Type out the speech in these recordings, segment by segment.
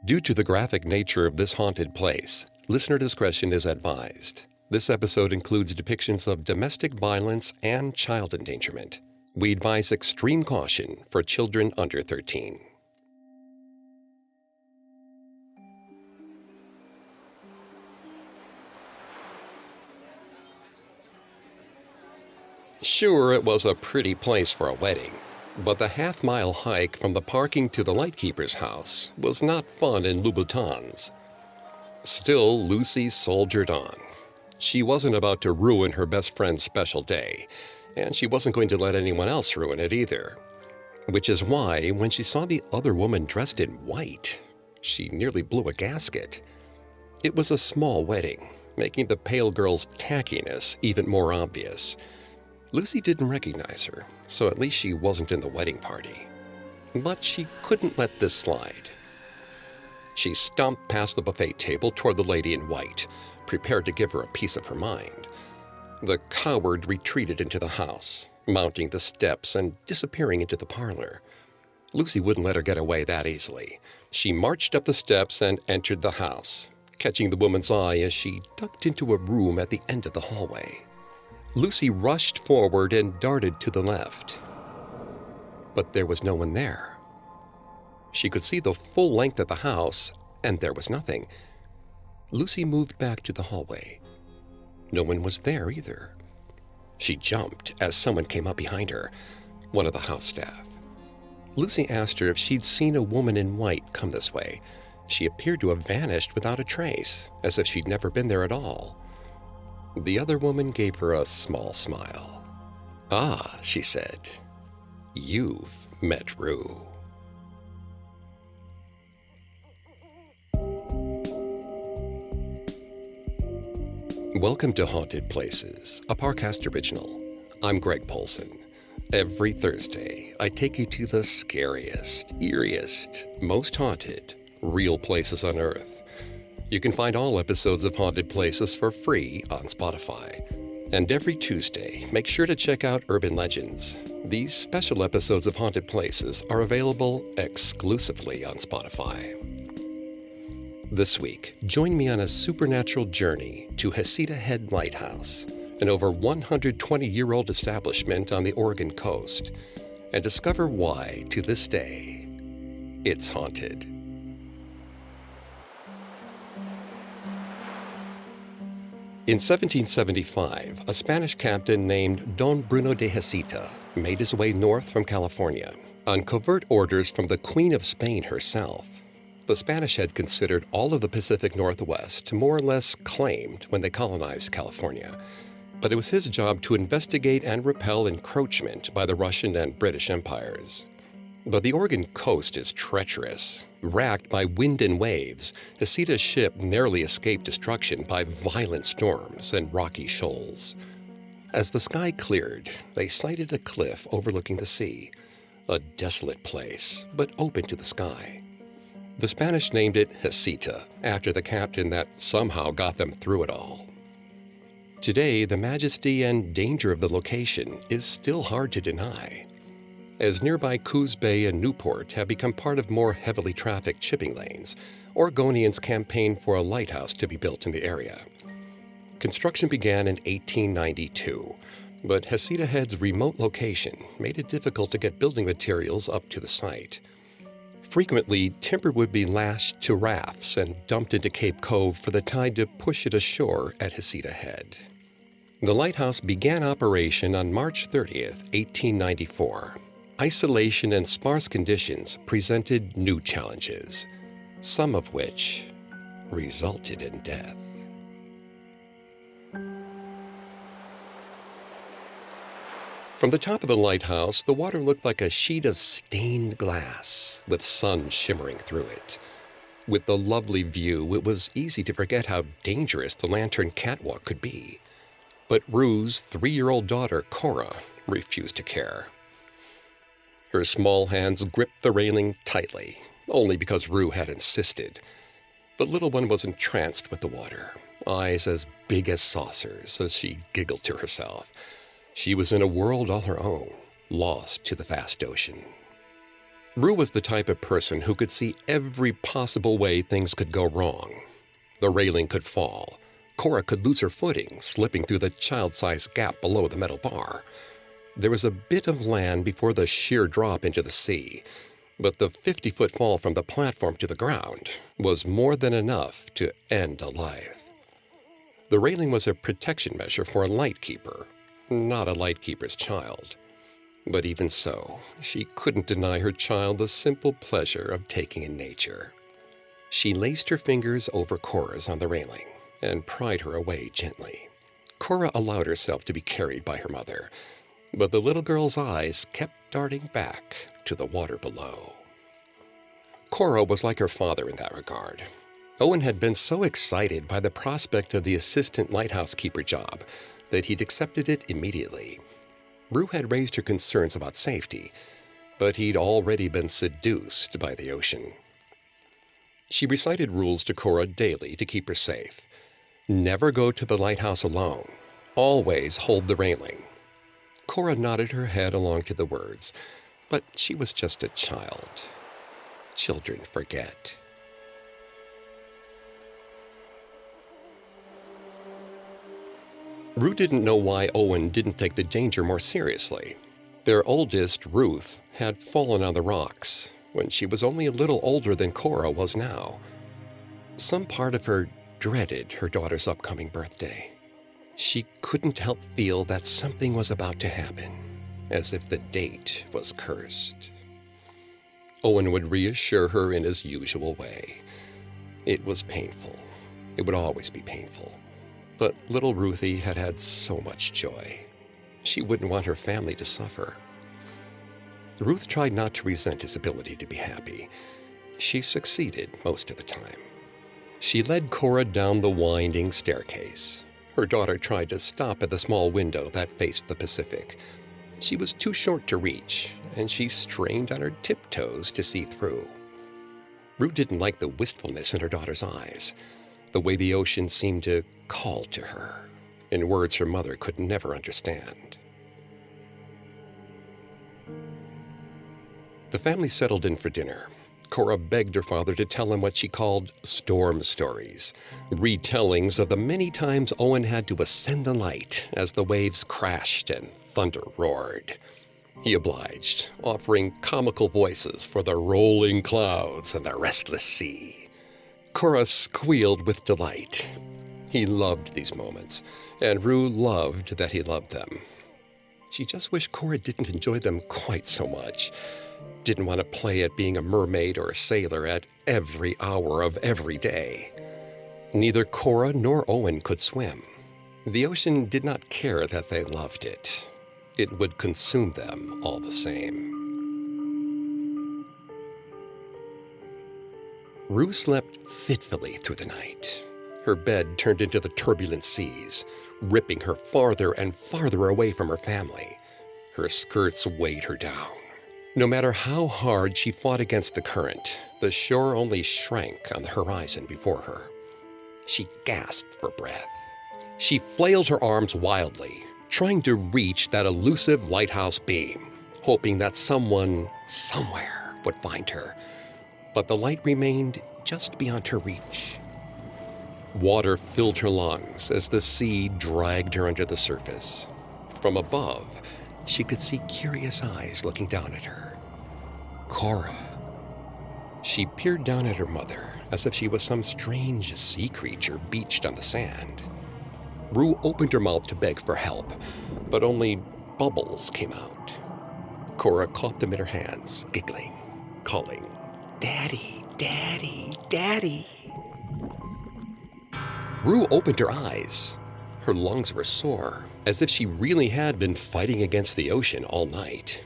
Due to the graphic nature of this haunted place, listener discretion is advised. This episode includes depictions of domestic violence and child endangerment. We advise extreme caution for children under 13. Sure, it was a pretty place for a wedding, but the half-mile hike from the parking to the lightkeeper's house was not fun in Louboutins. Still, Lucy soldiered on. She wasn't about to ruin her best friend's special day, and she wasn't going to let anyone else ruin it either. Which is why, when she saw the other woman dressed in white, she nearly blew a gasket. It was a small wedding, making the pale girl's tackiness even more obvious. Lucy didn't recognize her, so at least she wasn't in the wedding party. But she couldn't let this slide. She stomped past the buffet table toward the lady in white, prepared to give her a piece of her mind. The coward retreated into the house, mounting the steps and disappearing into the parlor. Lucy wouldn't let her get away that easily. She marched up the steps and entered the house, catching the woman's eye as she ducked into a room at the end of the hallway. Lucy rushed forward and darted to the left. But there was no one there. She could see the full length of the house, and there was nothing. Lucy moved back to the hallway. No one was there either. She jumped as someone came up behind her, one of the house staff. Lucy asked her if she'd seen a woman in white come this way. She appeared to have vanished without a trace, as if she'd never been there at all. The other woman gave her a small smile. "Ah," she said, "you've met Rue." Welcome to Haunted Places, a Parcast original. I'm Greg Polson. Every Thursday, I take you to the scariest, eeriest, most haunted, real places on Earth. You can find all episodes of Haunted Places for free on Spotify. And every Tuesday, make sure to check out Urban Legends. These special episodes of Haunted Places are available exclusively on Spotify. This week, join me on a supernatural journey to Heceta Head Lighthouse, an over 120-year-old establishment on the Oregon coast, and discover why, to this day, it's haunted. In 1775, a Spanish captain named Don Bruno de Heceta made his way north from California on covert orders from the Queen of Spain herself. The Spanish had considered all of the Pacific Northwest more or less claimed when they colonized California, but it was his job to investigate and repel encroachment by the Russian and British empires. But the Oregon coast is treacherous. Racked by wind and waves, Heceta's ship narrowly escaped destruction by violent storms and rocky shoals. As the sky cleared, they sighted a cliff overlooking the sea, a desolate place, but open to the sky. The Spanish named it Heceta, after the captain that somehow got them through it all. Today, the majesty and danger of the location is still hard to deny, as nearby Coos Bay and Newport have become part of more heavily trafficked shipping lanes. Oregonians campaigned for a lighthouse to be built in the area. Construction began in 1892, but Heceta Head's remote location made it difficult to get building materials up to the site. Frequently, timber would be lashed to rafts and dumped into Cape Cove for the tide to push it ashore at Heceta Head. The lighthouse began operation on March 30th, 1894. Isolation and sparse conditions presented new challenges, some of which resulted in death. From the top of the lighthouse, the water looked like a sheet of stained glass, with sun shimmering through it. With the lovely view, it was easy to forget how dangerous the lantern catwalk could be. But Rue's 3-year-old daughter, Cora, refused to care. Her small hands gripped the railing tightly, only because Rue had insisted. The little one was entranced with the water, eyes as big as saucers, as she giggled to herself. She was in a world all her own, lost to the vast ocean. Rue was the type of person who could see every possible way things could go wrong. The railing could fall. Cora could lose her footing, slipping through the child-sized gap below the metal bar. There was a bit of land before the sheer drop into the sea, but the 50-foot fall from the platform to the ground was more than enough to end a life. The railing was a protection measure for a lightkeeper, not a lightkeeper's child. But even so, she couldn't deny her child the simple pleasure of taking in nature. She laced her fingers over Cora's on the railing and pried her away gently. Cora allowed herself to be carried by her mother, but the little girl's eyes kept darting back to the water below. Cora was like her father in that regard. Owen had been so excited by the prospect of the assistant lighthouse keeper job that he'd accepted it immediately. Rue had raised her concerns about safety, but he'd already been seduced by the ocean. She recited rules to Cora daily to keep her safe. Never go to the lighthouse alone. Always hold the railing. Cora nodded her head along to the words, but she was just a child. Children forget. Rue didn't know why Owen didn't take the danger more seriously. Their oldest, Ruth, had fallen on the rocks when she was only a little older than Cora was now. Some part of her dreaded her daughter's upcoming birthday. She couldn't help feel that something was about to happen, as if the date was cursed. Owen would reassure her in his usual way. It was painful. It would always be painful. But little Ruthie had had so much joy. She wouldn't want her family to suffer. Ruth tried not to resent his ability to be happy. She succeeded most of the time. She led Cora down the winding staircase. Her daughter tried to stop at the small window that faced the Pacific. She was too short to reach, and she strained on her tiptoes to see through. Ruth didn't like the wistfulness in her daughter's eyes, the way the ocean seemed to call to her, in words her mother could never understand. The family settled in for dinner. Cora begged her father to tell him what she called storm stories, retellings of the many times Owen had to ascend the light as the waves crashed and thunder roared. He obliged, offering comical voices for the rolling clouds and the restless sea. Cora squealed with delight. He loved these moments, and Rue loved that he loved them. She just wished Cora didn't enjoy them quite so much. Didn't want to play at being a mermaid or a sailor at every hour of every day. Neither Cora nor Owen could swim. The ocean did not care that they loved it. It would consume them all the same. Rue slept fitfully through the night. Her bed turned into the turbulent seas, ripping her farther and farther away from her family. Her skirts weighed her down. No matter how hard she fought against the current, the shore only shrank on the horizon before her. She gasped for breath. She flailed her arms wildly, trying to reach that elusive lighthouse beam, hoping that someone, somewhere, would find her. But the light remained just beyond her reach. Water filled her lungs as the sea dragged her under the surface. From above, she could see curious eyes looking down at her. Cora. She peered down at her mother as if she was some strange sea creature beached on the sand. Rue opened her mouth to beg for help, but only bubbles came out. Cora caught them in her hands, giggling, calling, "Daddy, Daddy, Daddy." Rue opened her eyes. Her lungs were sore, as if she really had been fighting against the ocean all night.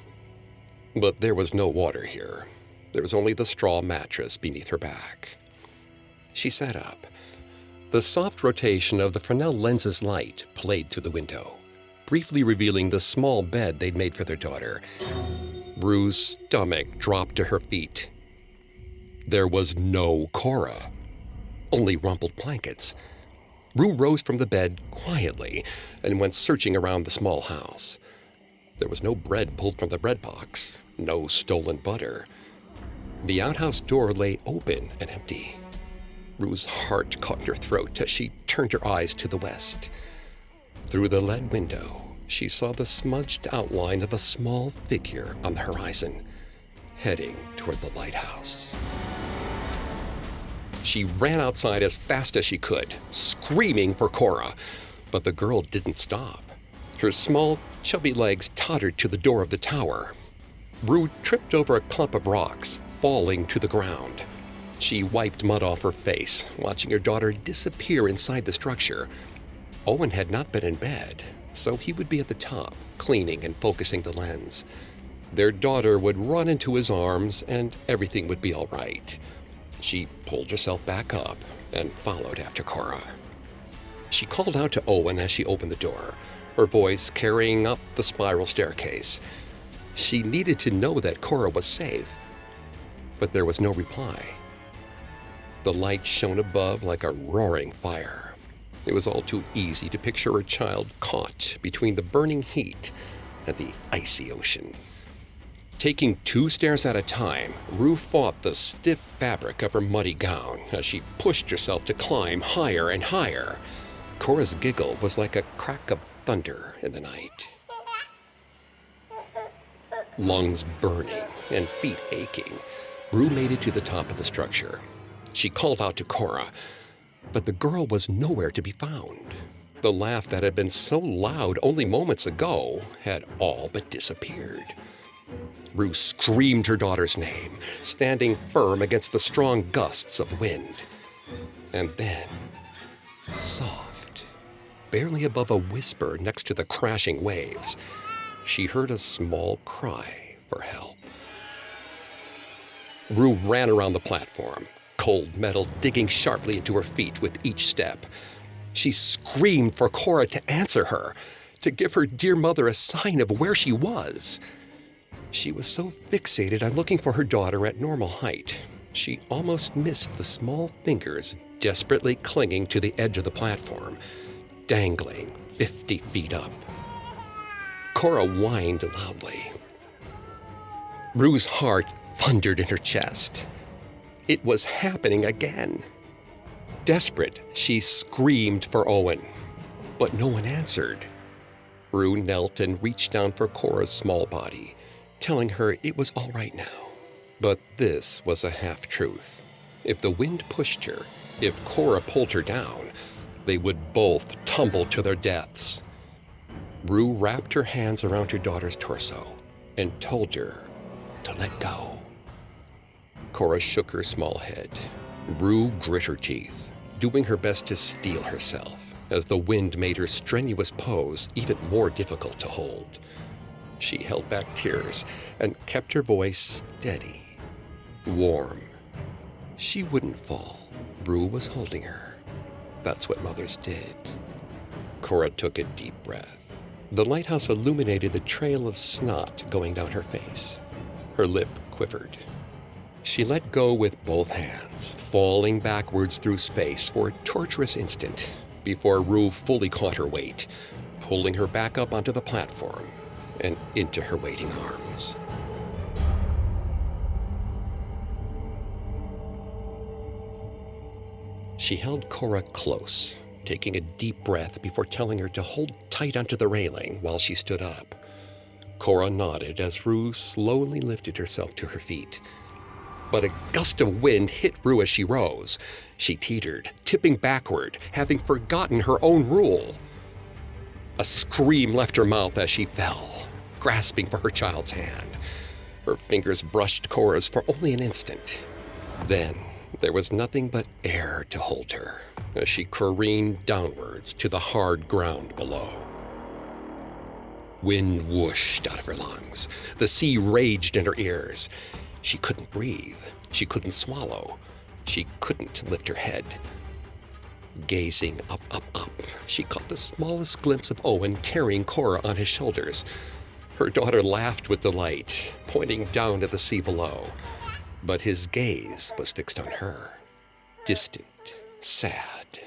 But there was no water here. There was only the straw mattress beneath her back. She sat up. The soft rotation of the Fresnel lens's light played through the window, briefly revealing the small bed they'd made for their daughter. Rue's stomach dropped to her feet. There was no Cora, only rumpled blankets. Rue rose from the bed quietly and went searching around the small house. There was no bread pulled from the bread box, no stolen butter. The outhouse door lay open and empty. Rue's heart caught in her throat as she turned her eyes to the west. Through the lead window, she saw the smudged outline of a small figure on the horizon, heading toward the lighthouse. She ran outside as fast as she could, screaming for Cora, but the girl didn't stop. Her small, chubby legs tottered to the door of the tower. Rue tripped over a clump of rocks, falling to the ground. She wiped mud off her face, watching her daughter disappear inside the structure. Owen had not been in bed, so he would be at the top, cleaning and focusing the lens. Their daughter would run into his arms, and everything would be all right. She pulled herself back up and followed after Cora. She called out to Owen as she opened the door, her voice carrying up the spiral staircase. She needed to know that Cora was safe, but there was no reply. The light shone above like a roaring fire. It was all too easy to picture her child caught between the burning heat and the icy ocean. Taking 2 stairs at a time, Rue fought the stiff fabric of her muddy gown as she pushed herself to climb higher and higher. Cora's giggle was like a crack of thunder in the night. Lungs burning and feet aching, Rue made it to the top of the structure. She called out to Cora, but the girl was nowhere to be found. The laugh that had been so loud only moments ago had all but disappeared. Rue screamed her daughter's name, standing firm against the strong gusts of wind. And then, soft, barely above a whisper next to the crashing waves, she heard a small cry for help. Rue ran around the platform, cold metal digging sharply into her feet with each step. She screamed for Cora to answer her, to give her dear mother a sign of where she was. She was so fixated on looking for her daughter at normal height, she almost missed the small fingers desperately clinging to the edge of the platform, dangling 50 feet up. Cora whined loudly. Rue's heart thundered in her chest. It was happening again. Desperate, she screamed for Owen, but no one answered. Rue knelt and reached down for Cora's small body, telling her it was all right now. But this was a half-truth. If the wind pushed her, if Cora pulled her down, they would both tumble to their deaths. Rue wrapped her hands around her daughter's torso and told her to let go. Cora shook her small head. Rue grit her teeth, doing her best to steel herself, as the wind made her strenuous pose even more difficult to hold. She held back tears and kept her voice steady, warm. She wouldn't fall. Rue was holding her. That's what mothers did. Cora took a deep breath. The lighthouse illuminated the trail of snot going down her face. Her lip quivered. She let go with both hands, falling backwards through space for a torturous instant before Rue fully caught her weight, pulling her back up onto the platform and into her waiting arms. She held Cora close, taking a deep breath before telling her to hold tight onto the railing while she stood up. Cora nodded as Rue slowly lifted herself to her feet. But a gust of wind hit Rue as she rose. She teetered, tipping backward, having forgotten her own rule. A scream left her mouth as she fell, grasping for her child's hand. Her fingers brushed Cora's for only an instant. Then there was nothing but air to hold her as she careened downwards to the hard ground below. Wind whooshed out of her lungs. The sea raged in her ears. She couldn't breathe. She couldn't swallow. She couldn't lift her head. Gazing up, she caught the smallest glimpse of Owen carrying Cora on his shoulders. Her daughter laughed with delight, pointing down at the sea below. But his gaze was fixed on her, distant, sad,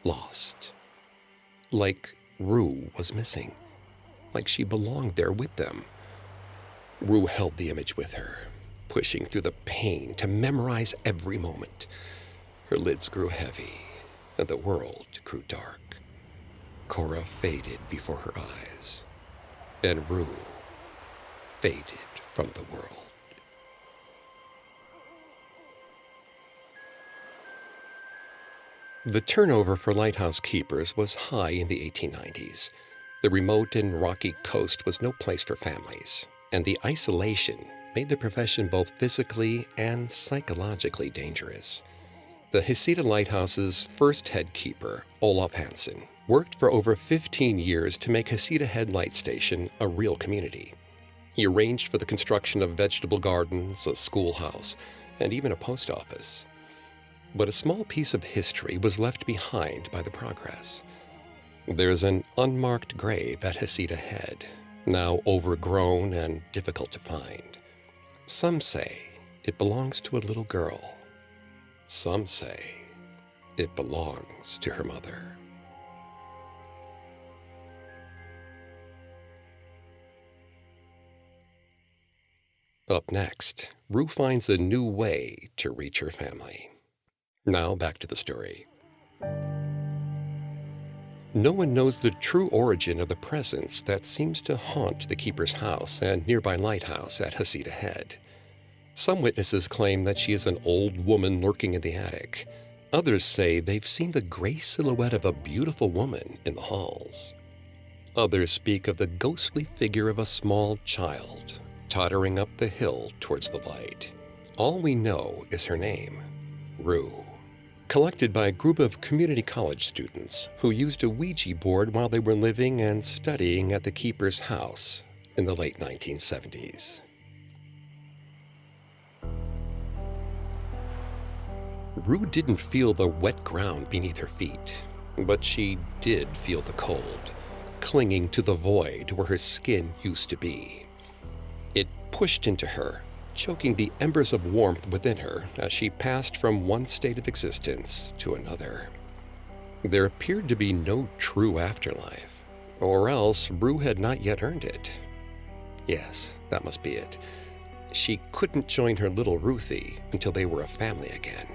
lost. Like Rue was missing, like she belonged there with them. Rue held the image with her, pushing through the pain to memorize every moment. Her lids grew heavy, and the world grew dark. Cora faded before her eyes, and Rue faded from the world. The turnover for lighthouse keepers was high in the 1890s. The remote and rocky coast was no place for families, and the isolation made the profession both physically and psychologically dangerous. The Heceta Lighthouse's first head keeper, Olaf Hansen, worked for over 15 years to make Heceta Head Light Station a real community. He arranged for the construction of vegetable gardens, a schoolhouse, and even a post office. But a small piece of history was left behind by the progress. There's an unmarked grave at Heceta Head, now overgrown and difficult to find. Some say it belongs to a little girl. Some say it belongs to her mother. Up next, Rue finds a new way to reach her family. Now back to the story. No one knows the true origin of the presence that seems to haunt the keeper's house and nearby lighthouse at Heceta Head. Some witnesses claim that she is an old woman lurking in the attic. Others say they've seen the gray silhouette of a beautiful woman in the halls. Others speak of the ghostly figure of a small child tottering up the hill towards the light. All we know is her name, Rue. Collected by a group of community college students who used a Ouija board while they were living and studying at the keeper's house in the late 1970s. Rue didn't feel the wet ground beneath her feet, but she did feel the cold, clinging to the void where her skin used to be. It pushed into her, choking the embers of warmth within her as she passed from one state of existence to another. There appeared to be no true afterlife, or else Rue had not yet earned it. Yes, that must be it. She couldn't join her little Ruthie until they were a family again.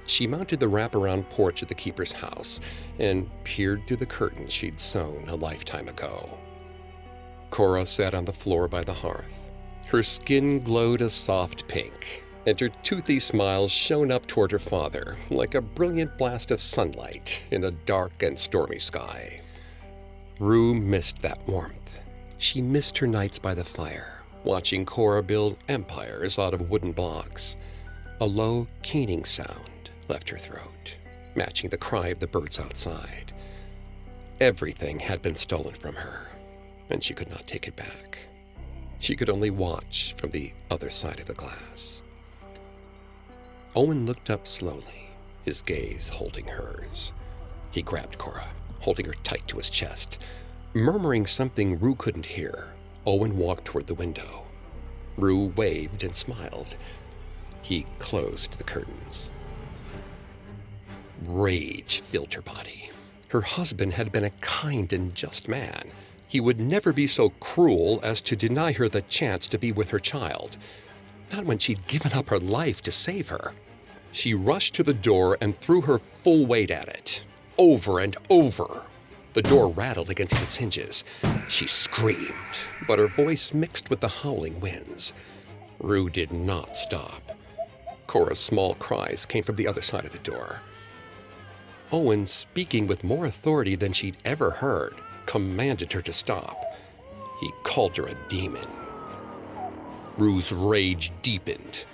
She mounted the wraparound porch of the keeper's house and peered through the curtains she'd sewn a lifetime ago. Cora sat on the floor by the hearth. Her skin glowed a soft pink, and her toothy smile shone up toward her father like a brilliant blast of sunlight in a dark and stormy sky. Rue missed that warmth. She missed her nights by the fire, watching Cora build empires out of wooden blocks. A low, keening sound left her throat, matching the cry of the birds outside. Everything had been stolen from her, and she could not take it back. She could only watch from the other side of the glass. Owen looked up slowly, his gaze holding hers. He grabbed Cora, holding her tight to his chest. Murmuring something Rue couldn't hear, Owen walked toward the window. Rue waved and smiled. He closed the curtains. Rage filled her body. Her husband had been a kind and just man. He would never be so cruel as to deny her the chance to be with her child. Not when she'd given up her life to save her. She rushed to the door and threw her full weight at it, over and over. The door rattled against its hinges. She screamed, but her voice mixed with the howling winds. Rue did not stop. Cora's small cries came from the other side of the door. Owen, speaking with more authority than she'd ever heard, commanded her to stop. He called her a demon. Rue's rage deepened.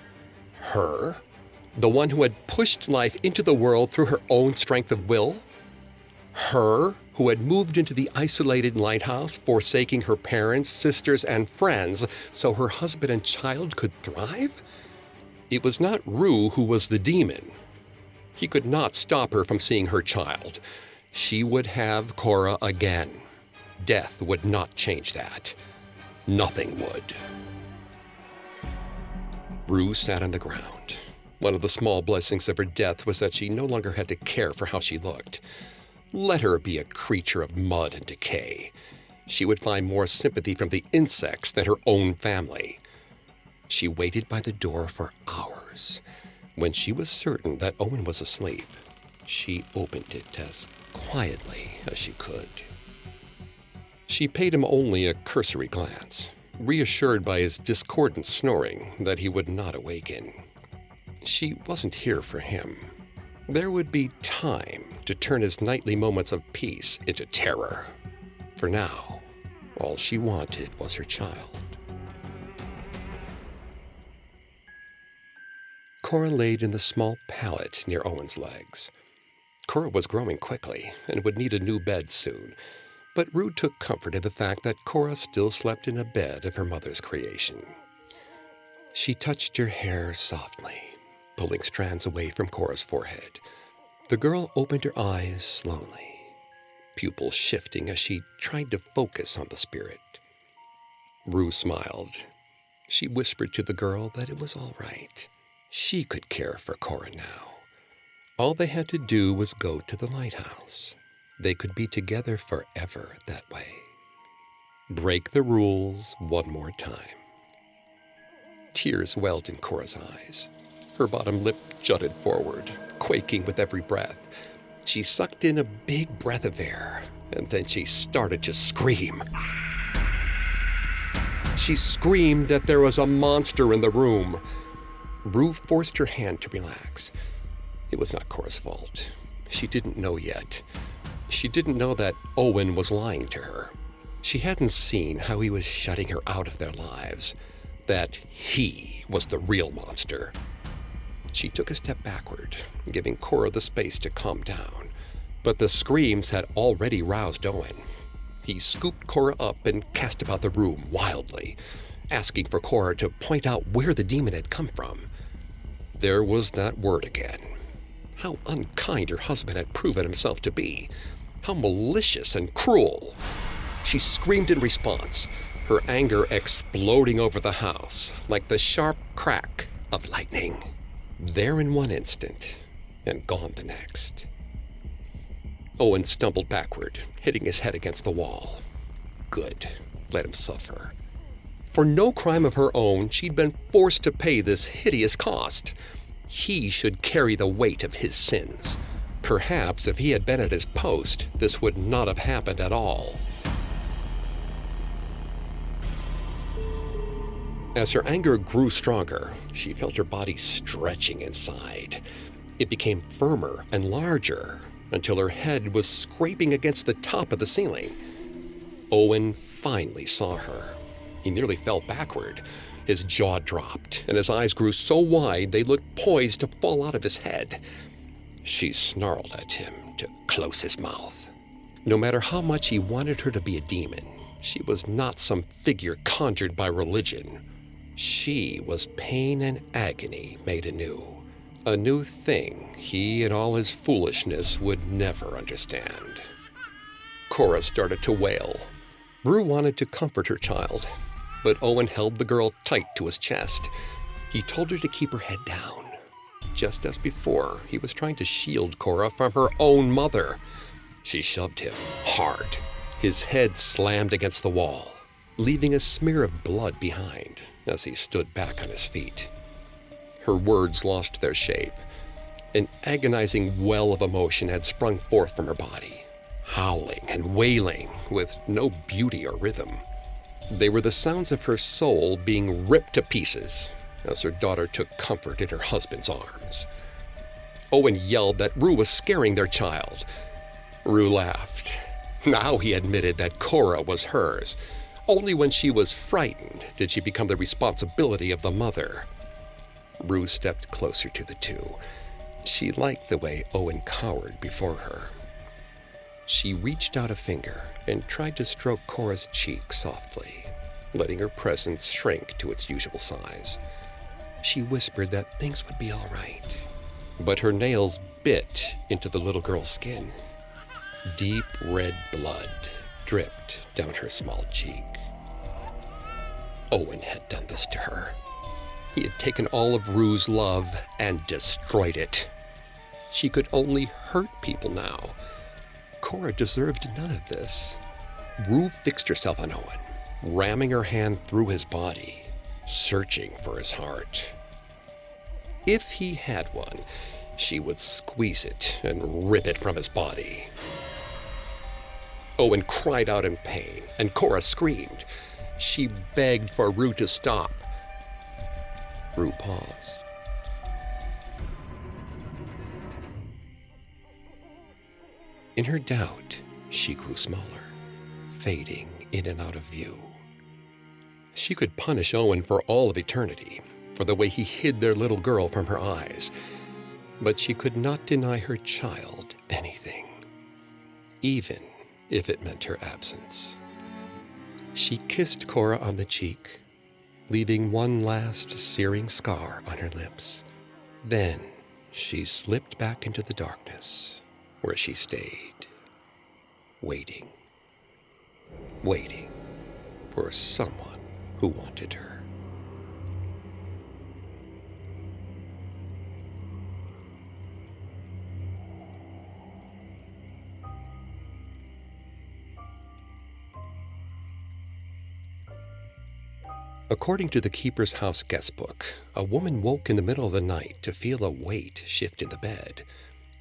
Her? The one who had pushed life into the world through her own strength of will? Her, who had moved into the isolated lighthouse, forsaking her parents, sisters, and friends so her husband and child could thrive? It was not Rue who was the demon. He could not stop her from seeing her child. She would have Cora again. Death would not change that. Nothing would. Rue sat on the ground. One of the small blessings of her death was that she no longer had to care for how she looked. Let her be a creature of mud and decay. She would find more sympathy from the insects than her own family. She waited by the door for hours. When she was certain that Owen was asleep, she opened it as quietly as she could. She paid him only a cursory glance, reassured by his discordant snoring that he would not awaken. She wasn't here for him. There would be time to turn his nightly moments of peace into terror. For now, all she wanted was her child. Cora laid in the small pallet near Owen's legs. Cora was growing quickly and would need a new bed soon, but Rue took comfort in the fact that Cora still slept in a bed of her mother's creation. She touched her hair softly, pulling strands away from Cora's forehead. The girl opened her eyes slowly, pupils shifting as she tried to focus on the spirit. Rue smiled. She whispered to the girl that it was all right. She could care for Cora now. All they had to do was go to the lighthouse. They could be together forever that way. Break the rules one more time. Tears welled in Cora's eyes. Her bottom lip jutted forward, quaking with every breath. She sucked in a big breath of air, and then she started to scream. She screamed that there was a monster in the room. Rue forced her hand to relax. It was not Cora's fault. She didn't know yet. She didn't know that Owen was lying to her. She hadn't seen how he was shutting her out of their lives, that he was the real monster. She took a step backward, giving Cora the space to calm down. But the screams had already roused Owen. He scooped Cora up and cast about the room wildly, asking for Cora to point out where the demon had come from. There was that word again. How unkind her husband had proven himself to be. How malicious and cruel. She screamed in response, her anger exploding over the house like the sharp crack of lightning. There in one instant, and gone the next. Owen stumbled backward, hitting his head against the wall. Good. Let him suffer. For no crime of her own, she'd been forced to pay this hideous cost. He should carry the weight of his sins. Perhaps if he had been at his post, this would not have happened at all. As her anger grew stronger, she felt her body stretching inside. It became firmer and larger until her head was scraping against the top of the ceiling. Owen finally saw her. He nearly fell backward. His jaw dropped, and his eyes grew so wide they looked poised to fall out of his head. She snarled at him to close his mouth. No matter how much he wanted her to be a demon, she was not some figure conjured by religion. She was pain and agony made anew. A new thing he and all his foolishness would never understand. Cora started to wail. Rue wanted to comfort her child, but Owen held the girl tight to his chest. He told her to keep her head down. Just as before, he was trying to shield Cora from her own mother. She shoved him hard. His head slammed against the wall, leaving a smear of blood behind as he stood back on his feet. Her words lost their shape. An agonizing well of emotion had sprung forth from her body, howling and wailing with no beauty or rhythm. They were the sounds of her soul being ripped to pieces as her daughter took comfort in her husband's arms. Owen yelled that Rue was scaring their child. Rue laughed. Now he admitted that Cora was hers. Only when she was frightened did she become the responsibility of the mother. Rue stepped closer to the two. She liked the way Owen cowered before her. She reached out a finger and tried to stroke Cora's cheek softly, letting her presence shrink to its usual size. She whispered that things would be all right, but her nails bit into the little girl's skin. Deep red blood dripped down her small cheek. Owen had done this to her. He had taken all of Rue's love and destroyed it. She could only hurt people now. Cora deserved none of this. Rue fixed herself on Owen, ramming her hand through his body. searching for his heart. If he had one, she would squeeze it and rip it from his body. Owen cried out in pain, and Cora screamed. She begged for Rue to stop. Rue paused. In her doubt, she grew smaller, fading in and out of view. She could punish Owen for all of eternity, for the way he hid their little girl from her eyes, but she could not deny her child anything, even if it meant her absence. She kissed Cora on the cheek, leaving one last searing scar on her lips. Then she slipped back into the darkness, where she stayed, waiting for someone who wanted her. According to the Keeper's House guestbook, a woman woke in the middle of the night to feel a weight shift in the bed.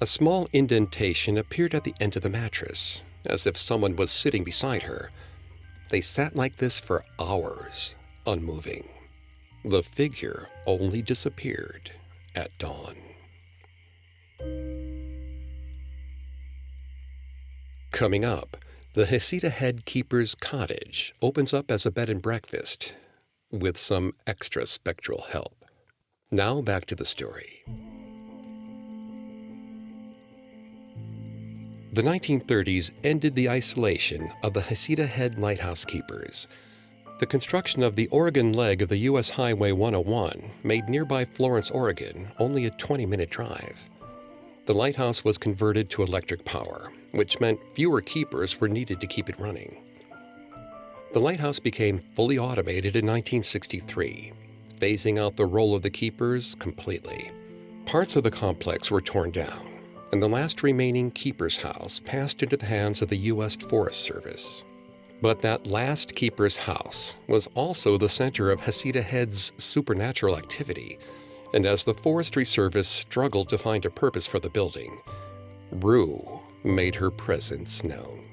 A small indentation appeared at the end of the mattress, as if someone was sitting beside her. They sat like this for hours, unmoving. The figure only disappeared at dawn. Coming up, the Heceta head keeper's cottage opens up as a bed and breakfast, with some extra spectral help. Now back to the story. The 1930s ended the isolation of the Heceta Head lighthouse keepers. The construction of the Oregon leg of the U.S. Highway 101 made nearby Florence, Oregon, only a 20-minute drive. The lighthouse was converted to electric power, which meant fewer keepers were needed to keep it running. The lighthouse became fully automated in 1963, phasing out the role of the keepers completely. Parts of the complex were torn down, and the last remaining keeper's house passed into the hands of the U.S. Forest Service. But that last keeper's house was also the center of Heceta Head's supernatural activity, and as the Forestry Service struggled to find a purpose for the building, Rue made her presence known.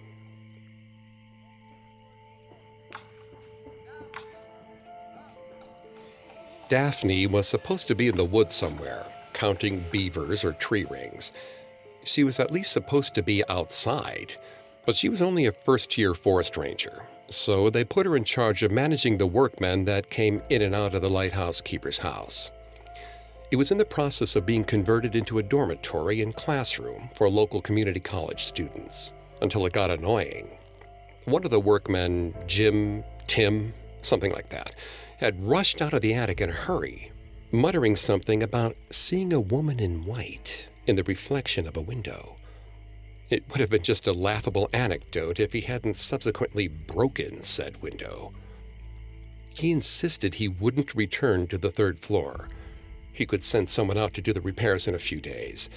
Daphne was supposed to be in the woods somewhere, counting beavers or tree rings. She was at least supposed to be outside, but she was only a first-year forest ranger, so they put her in charge of managing the workmen that came in and out of the lighthouse keeper's house. It was in the process of being converted into a dormitory and classroom for local community college students, until it got annoying. One of the workmen, Tim, something like that, had rushed out of the attic in a hurry, muttering something about seeing a woman in white in the reflection of a window. It would have been just a laughable anecdote if he hadn't subsequently broken said window. He insisted he wouldn't return to the third floor. He could send someone out to do the repairs in a few days.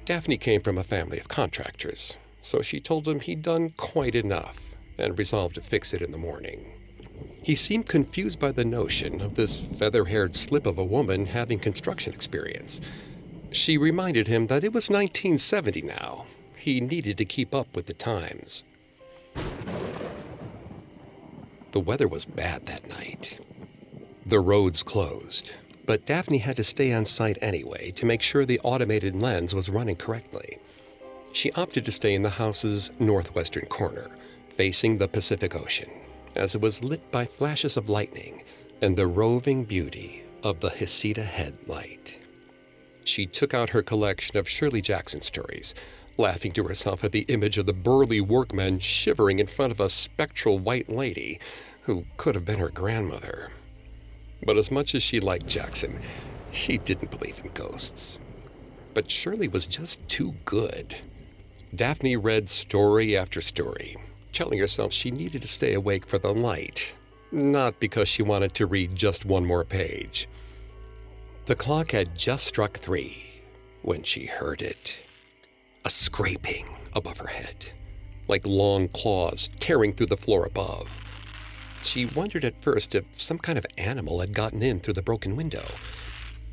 Daphne came from a family of contractors, so she told him he'd done quite enough and resolved to fix it in the morning. He seemed confused by the notion of this feather-haired slip of a woman having construction experience. She reminded him that it was 1970 now. He needed to keep up with the times. The weather was bad that night. The roads closed, but Daphne had to stay on site anyway to make sure the automated lens was running correctly. She opted to stay in the house's northwestern corner, facing the Pacific Ocean, as it was lit by flashes of lightning and the roving beauty of the Heceta Head light. She took out her collection of Shirley Jackson stories, laughing to herself at the image of the burly workman shivering in front of a spectral white lady who could have been her grandmother. But as much as she liked Jackson, she didn't believe in ghosts. But Shirley was just too good. Daphne read story after story, telling herself she needed to stay awake for the light, not because she wanted to read just one more page. The clock had just struck 3 when she heard it. A scraping above her head, like long claws tearing through the floor above. She wondered at first if some kind of animal had gotten in through the broken window.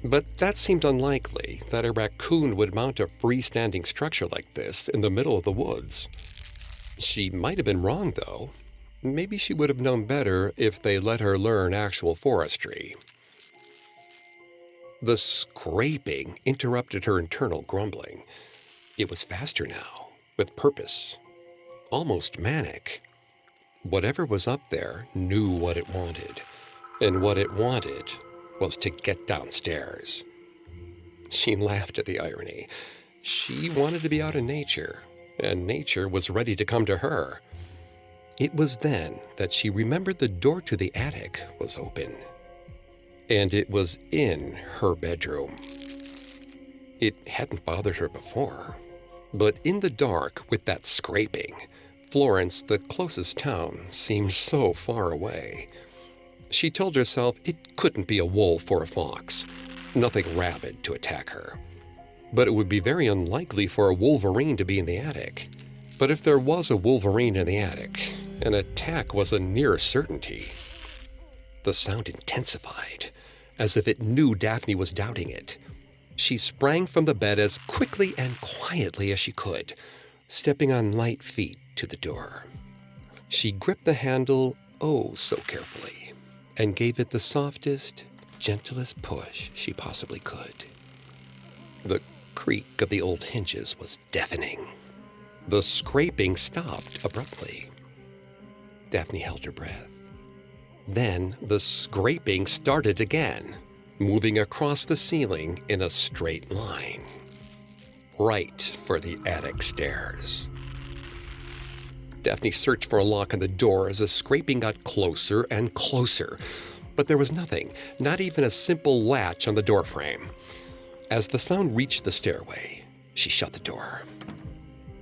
But that seemed unlikely, that a raccoon would mount a freestanding structure like this in the middle of the woods. She might have been wrong, though. Maybe she would have known better if they let her learn actual forestry. The scraping interrupted her internal grumbling. It was faster now, with purpose, almost manic. Whatever was up there knew what it wanted, and what it wanted was to get downstairs. She laughed at the irony. She wanted to be out in nature, and nature was ready to come to her. It was then that she remembered the door to the attic was open, and it was in her bedroom. It hadn't bothered her before, but in the dark with that scraping, Florence, the closest town, seemed so far away. She told herself it couldn't be a wolf or a fox, nothing rabid to attack her. But it would be very unlikely for a wolverine to be in the attic. But if there was a wolverine in the attic, an attack was a near certainty. The sound intensified, as if it knew Daphne was doubting it. She sprang from the bed as quickly and quietly as she could, stepping on light feet to the door. She gripped the handle oh so carefully and gave it the softest, gentlest push she possibly could. The creak of the old hinges was deafening. The scraping stopped abruptly. Daphne held her breath. Then the scraping started again, moving across the ceiling in a straight line, right for the attic stairs. Daphne searched for a lock on the door as the scraping got closer and closer, but there was nothing, not even a simple latch on the doorframe. As the sound reached the stairway, she shut the door.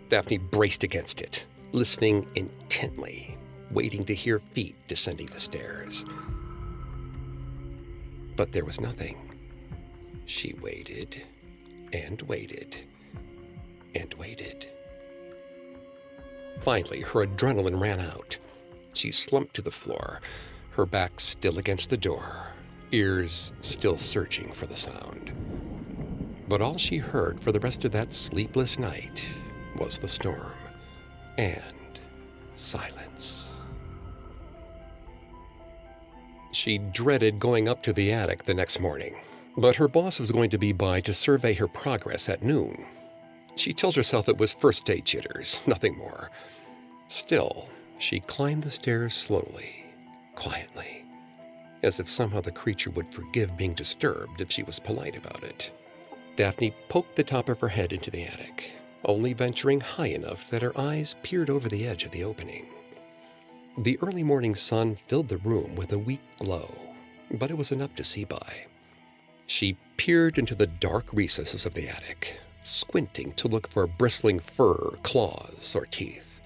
Daphne braced against it, listening intently, waiting to hear feet descending the stairs. But there was nothing. She waited and waited and waited. Finally, her adrenaline ran out. She slumped to the floor, her back still against the door, ears still searching for the sound. But all she heard for the rest of that sleepless night was the storm and silence. She dreaded going up to the attic the next morning, but her boss was going to be by to survey her progress at noon. She told herself it was first-day jitters, nothing more. Still, she climbed the stairs slowly, quietly, as if somehow the creature would forgive being disturbed if she was polite about it. Daphne poked the top of her head into the attic, only venturing high enough that her eyes peered over the edge of the opening. The early morning sun filled the room with a weak glow, but it was enough to see by. She peered into the dark recesses of the attic, squinting to look for bristling fur, claws, or teeth.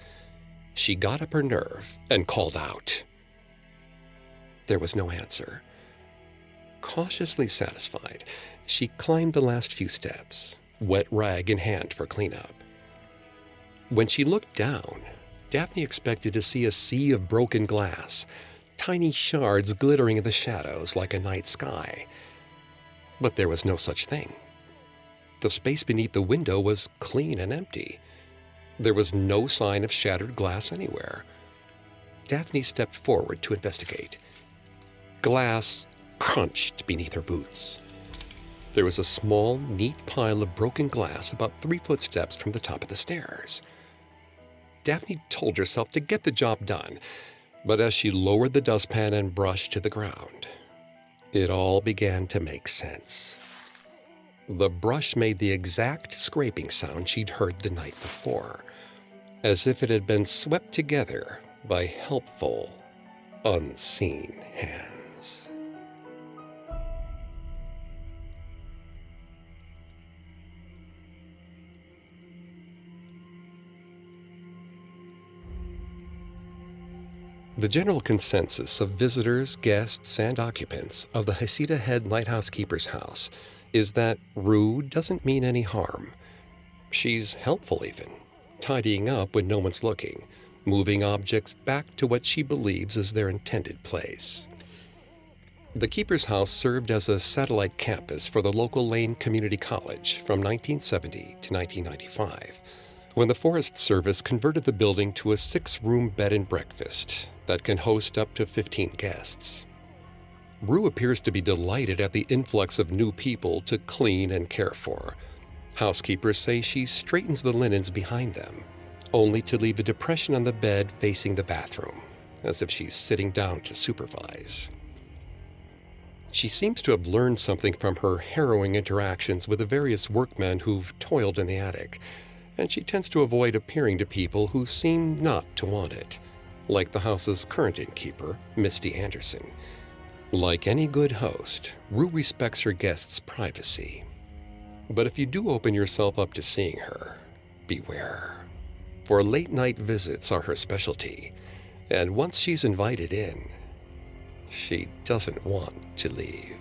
She got up her nerve and called out. There was no answer. Cautiously satisfied, she climbed the last few steps, wet rag in hand for cleanup. When she looked down, Daphne expected to see a sea of broken glass, tiny shards glittering in the shadows like a night sky. But there was no such thing. The space beneath the window was clean and empty. There was no sign of shattered glass anywhere. Daphne stepped forward to investigate. Glass crunched beneath her boots. There was a small, neat pile of broken glass about 3 footsteps from the top of the stairs. Daphne told herself to get the job done, but as she lowered the dustpan and brush to the ground, it all began to make sense. The brush made the exact scraping sound she'd heard the night before, as if it had been swept together by helpful, unseen hands. The general consensus of visitors, guests, and occupants of the Heceta Head Lighthouse Keeper's house is that rude doesn't mean any harm. She's helpful even, tidying up when no one's looking, moving objects back to what she believes is their intended place. The Keeper's House served as a satellite campus for the local Lane Community College from 1970 to 1995, when the Forest Service converted the building to a 6-room bed and breakfast that can host up to 15 guests. Rue appears to be delighted at the influx of new people to clean and care for. Housekeepers say she straightens the linens behind them, only to leave a depression on the bed facing the bathroom, as if she's sitting down to supervise. She seems to have learned something from her harrowing interactions with the various workmen who've toiled in the attic, and she tends to avoid appearing to people who seem not to want it, like the house's current innkeeper, Misty Anderson. Like any good host, Rue respects her guests' privacy. But if you do open yourself up to seeing her, beware. For late-night visits are her specialty, and once she's invited in, she doesn't want to leave.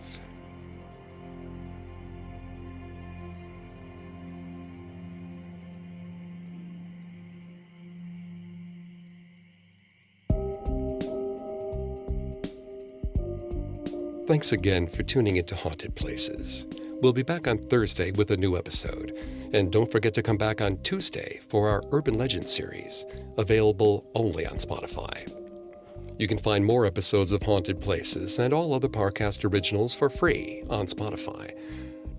Thanks again for tuning into Haunted Places. We'll be back on Thursday with a new episode. And don't forget to come back on Tuesday for our Urban Legends series, available only on Spotify. You can find more episodes of Haunted Places and all other Parcast originals for free on Spotify.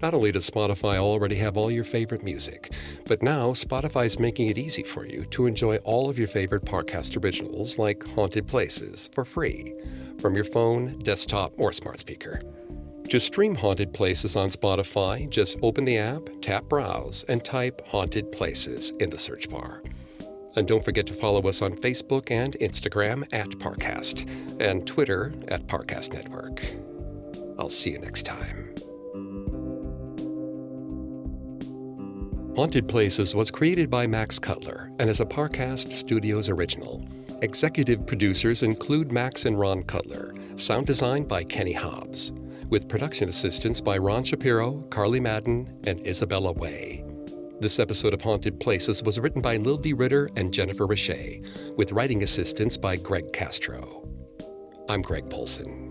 Not only does Spotify already have all your favorite music, but now Spotify's making it easy for you to enjoy all of your favorite Parcast originals like Haunted Places for free from your phone, desktop, or smart speaker. To stream Haunted Places on Spotify, just open the app, tap Browse, and type Haunted Places in the search bar. And don't forget to follow us on Facebook and Instagram at Parcast, and Twitter at Parcast Network. I'll see you next time. Haunted Places was created by Max Cutler and is a Parcast Studios original. Executive producers include Max and Ron Cutler. Sound design by Kenny Hobbs. With production assistance by Ron Shapiro, Carly Madden, and Isabella Way. This episode of Haunted Places was written by Lil D. Ritter and Jennifer Richey, with writing assistance by Greg Castro. I'm Greg Polson.